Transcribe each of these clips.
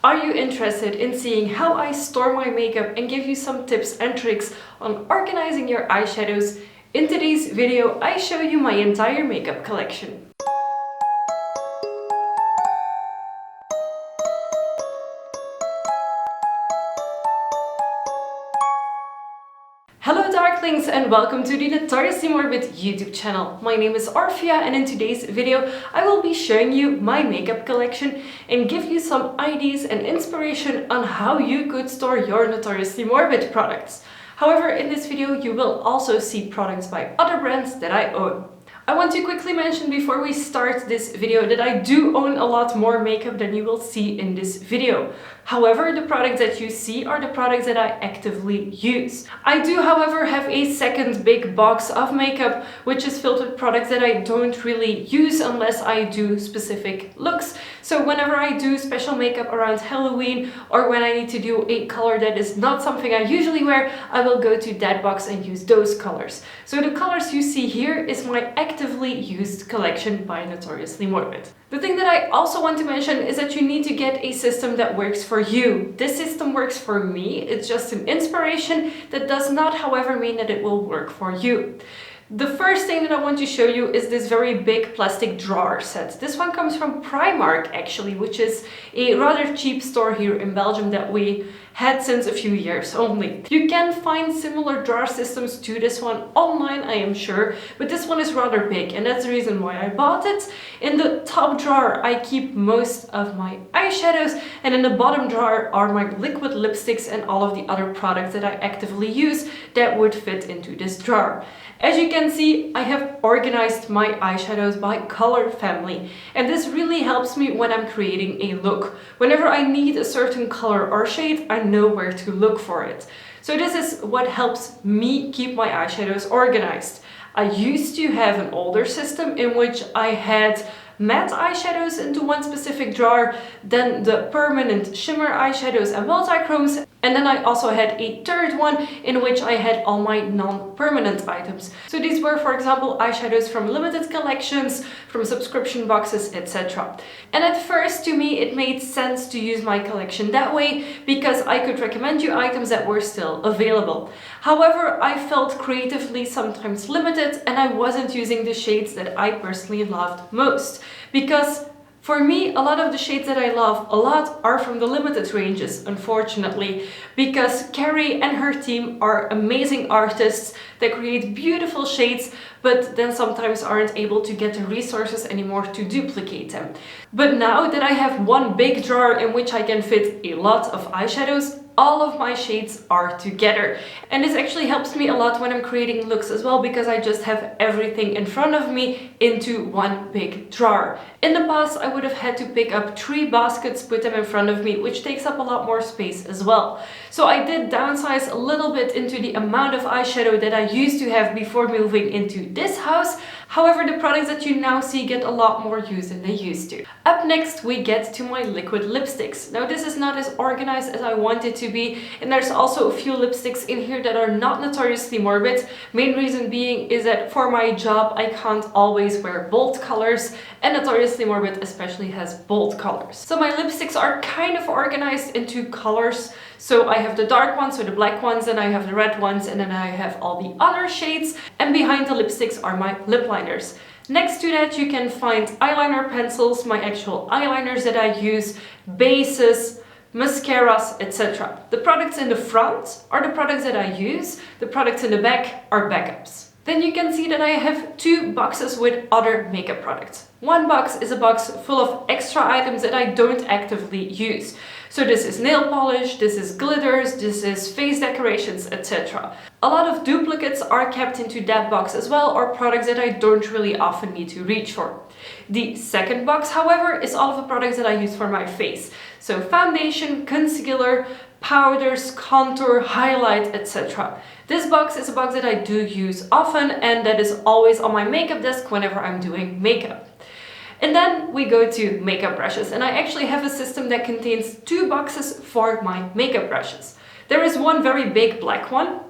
Are you interested in seeing how I store my makeup and give you some tips and tricks on organizing your eyeshadows? In today's video, I show you my entire makeup collection. Hello Darklings and welcome to the Notoriously Morbid YouTube channel. My name is Orphia and in today's video I will be showing you my makeup collection and give you some ideas and inspiration on how you could store your Notoriously Morbid products. However, in this video you will also see products by other brands that I own. I want to quickly mention before we start this video that I do own a lot more makeup than you will see in this video. However, the products that you see are the products that I actively use. I do, however, have a second big box of makeup which is filled with products that I don't really use unless I do specific looks. So whenever I do special makeup around Halloween or when I need to do a color that is not something I usually wear, I will go to that box and use those colors. So the colors you see here is my actively used collection by Notoriously Morbid. The thing that I also want to mention is that you need to get a system that works for you. This system works for me, it's just an inspiration. That does not, however, mean that it will work for you. The first thing that I want to show you is this very big plastic drawer set. This one comes from Primark actually, which is a rather cheap store here in Belgium that we had since a few years only. You can find similar drawer systems to this one online, I am sure, but this one is rather big and that's the reason why I bought it. In the top drawer I keep most of my eyeshadows and in the bottom drawer are my liquid lipsticks and all of the other products that I actively use that would fit into this drawer. As you can see, I have organized my eyeshadows by color family, and this really helps me when I'm creating a look. Whenever I need a certain color or shade, I know where to look for it. So this is what helps me keep my eyeshadows organized. I used to have an older system in which I had matte eyeshadows into one specific drawer, then the permanent shimmer eyeshadows and multi-chromes, and then I also had a third one in which I had all my non-permanent items. So these were, for example, eyeshadows from limited collections, from subscription boxes, etc. And at first, to me, it made sense to use my collection that way because I could recommend you items that were still available. However, I felt creatively sometimes limited and I wasn't using the shades that I personally loved most. Because for me, a lot of the shades that I love a lot are from the limited ranges, unfortunately, because Carrie and her team are amazing artists that create beautiful shades, but then sometimes aren't able to get the resources anymore to duplicate them. But now that I have one big drawer in which I can fit a lot of eyeshadows, all of my shades are together. And this actually helps me a lot when I'm creating looks as well, because I just have everything in front of me into one big drawer. In the past, I would have had to pick up 3 baskets, put them in front of me, which takes up a lot more space as well. So I did downsize a little bit into the amount of eyeshadow that I used to have before moving into this house. However, the products that you now see get a lot more use than they used to. Up next, we get to my liquid lipsticks. Now, this is not as organized as I want it to be, and there's also a few lipsticks in here that are not Notoriously Morbid. Main reason being is that for my job, I can't always wear bold colors, and Notoriously Morbid especially has bold colors. So my lipsticks are kind of organized into colors. So I have the dark ones, so the black ones, and I have the red ones, and then I have all the other shades, and behind the lipsticks are my lip liners. Next to that you can find eyeliner pencils, my actual eyeliners that I use, bases, mascaras, etc. The products in the front are the products that I use, the products in the back are backups. Then you can see that I have 2 boxes with other makeup products. One box is a box full of extra items that I don't actively use. So this is nail polish, this is glitters, this is face decorations, etc. A lot of duplicates are kept into that box as well, or products that I don't really often need to reach for. The second box, however, is all of the products that I use for my face. So foundation, concealer, powders, contour, highlight, etc. This box is a box that I do use often and that is always on my makeup desk whenever I'm doing makeup. And then we go to makeup brushes, and I actually have a system that contains 2 boxes for my makeup brushes. There is one very big black one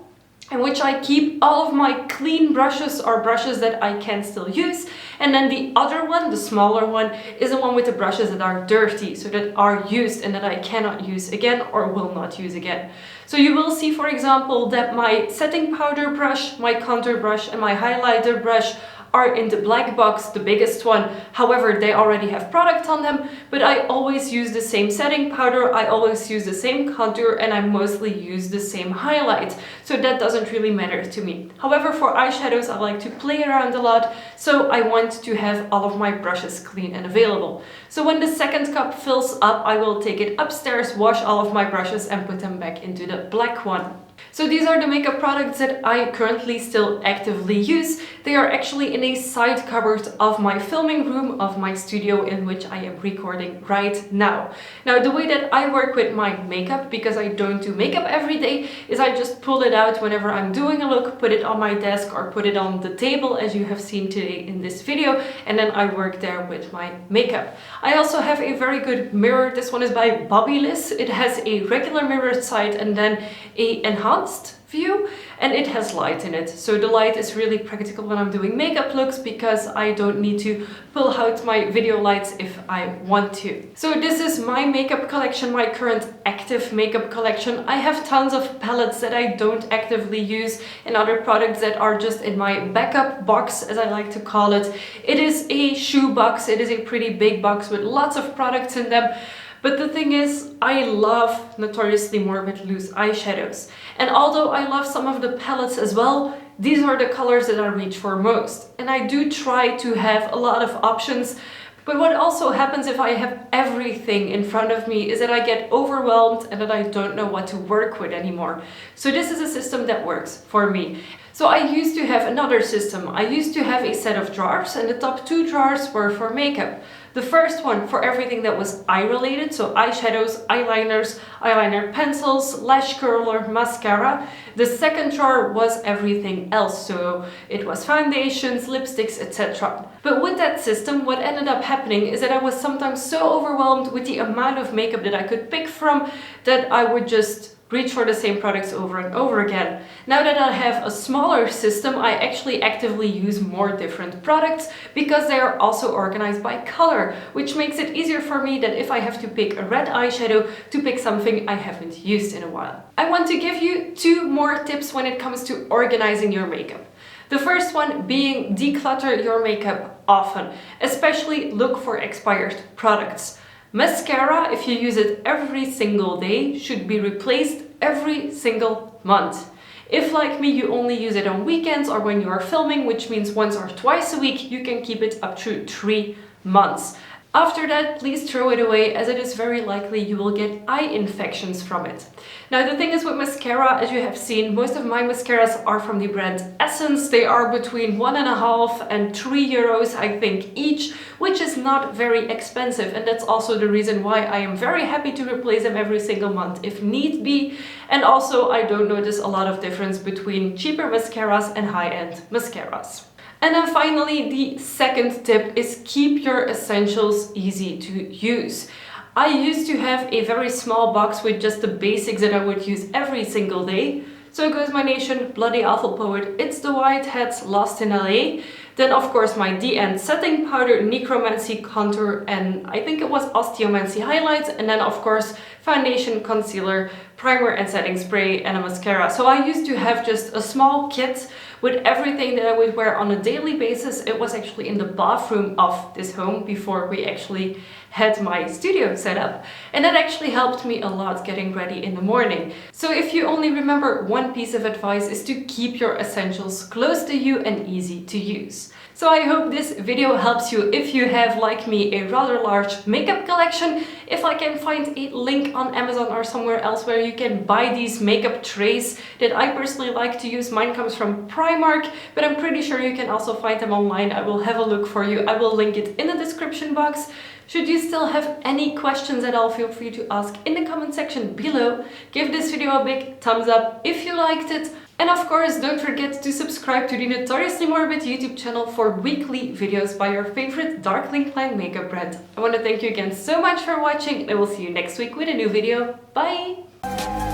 in which I keep all of my clean brushes or brushes that I can still use, And then the other one, the smaller one, is the one with the brushes that are dirty, so that are used and that I cannot use again or will not use again. So you will see, for example, that my setting powder brush, my contour brush and my highlighter brush are in the black box, the biggest one. However, they already have product on them, but I always use the same setting powder, I always use the same contour, and I mostly use the same highlight. So that doesn't really matter to me. However, for eyeshadows, I like to play around a lot, so I want to have all of my brushes clean and available. So when the second cup fills up, I will take it upstairs, wash all of my brushes and put them back into the black one. So these are the makeup products that I currently still actively use. They are actually in a side cupboard of my filming room of my studio in which I am recording right now. Now, the way that I work with my makeup, because I don't do makeup every day, is I just pull it out whenever I'm doing a look, put it on my desk or put it on the table as you have seen today in this video, and then I work there with my makeup. I also have a very good mirror. This one is by Babyliss. It has a regular mirror side and then a enhanced view, and it has light in it. So the light is really practical when I'm doing makeup looks because I don't need to pull out my video lights if I want to. So this is my makeup collection, my current active makeup collection. I have tons of palettes that I don't actively use and other products that are just in my backup box, as I like to call it. It is a shoe box. It is a pretty big box with lots of products in them. But the thing is, I love Notoriously Morbid loose eyeshadows. And although I love some of the palettes as well, these are the colors that I reach for most. And I do try to have a lot of options. But what also happens if I have everything in front of me is that I get overwhelmed and that I don't know what to work with anymore. So this is a system that works for me. So I used to have another system. I used to have a set of drawers, and the top 2 drawers were for makeup. The first one for everything that was eye related, so eyeshadows, eyeliners, eyeliner pencils, lash curler, mascara. The second drawer was everything else, so it was foundations, lipsticks, etc. But with that system, what ended up happening is that I was sometimes so overwhelmed with the amount of makeup that I could pick from that I would just reach for the same products over and over again. Now that I have a smaller system, I actually actively use more different products because they are also organized by color, which makes it easier for me that if I have to pick a red eyeshadow, to pick something I haven't used in a while. I want to give you 2 more tips when it comes to organizing your makeup. The first one being declutter your makeup often, especially look for expired products. Mascara, if you use it every single day, should be replaced every single month. If, like me, you only use it on weekends or when you are filming, which means once or twice a week, you can keep it up to 3 months. After that, please throw it away, as it is very likely you will get eye infections from it. Now, the thing is with mascara, as you have seen, most of my mascaras are from the brand Essence. They are between 1.5 and 3 euros, I think, each, which is not very expensive. And that's also the reason why I am very happy to replace them every single month if need be. And also, I don't notice a lot of difference between cheaper mascaras and high-end mascaras. And then finally, the second tip is keep your essentials easy to use. I used to have a very small box with just the basics that I would use every single day. So goes my nation, Bloody Awful Poet, It's the Whiteheads, Lost in LA. Then of course my DN setting powder, Necromancy contour, and I think it was Osteomancy highlights. And then of course foundation, concealer, primer and setting spray and a mascara. So I used to have just a small kit with everything that I would wear on a daily basis. It was actually in the bathroom of this home before we actually had my studio set up. And that actually helped me a lot getting ready in the morning. So if you only remember one piece of advice is to keep your essentials close to you and easy to use. So I hope this video helps you if you have, like me, a rather large makeup collection. If I can find a link on Amazon or somewhere else where you can buy these makeup trays that I personally like to use. Mine comes from Primark, but I'm pretty sure you can also find them online. I will have a look for you. I will link it in the description box. Should you still have any questions at all, feel free to ask in the comment section below. Give this video a big thumbs up if you liked it. And of course, don't forget to subscribe to the Notoriously Morbid YouTube channel for weekly videos by your favorite dark line makeup brand. I want to thank you again so much for watching, and I will see you next week with a new video. Bye!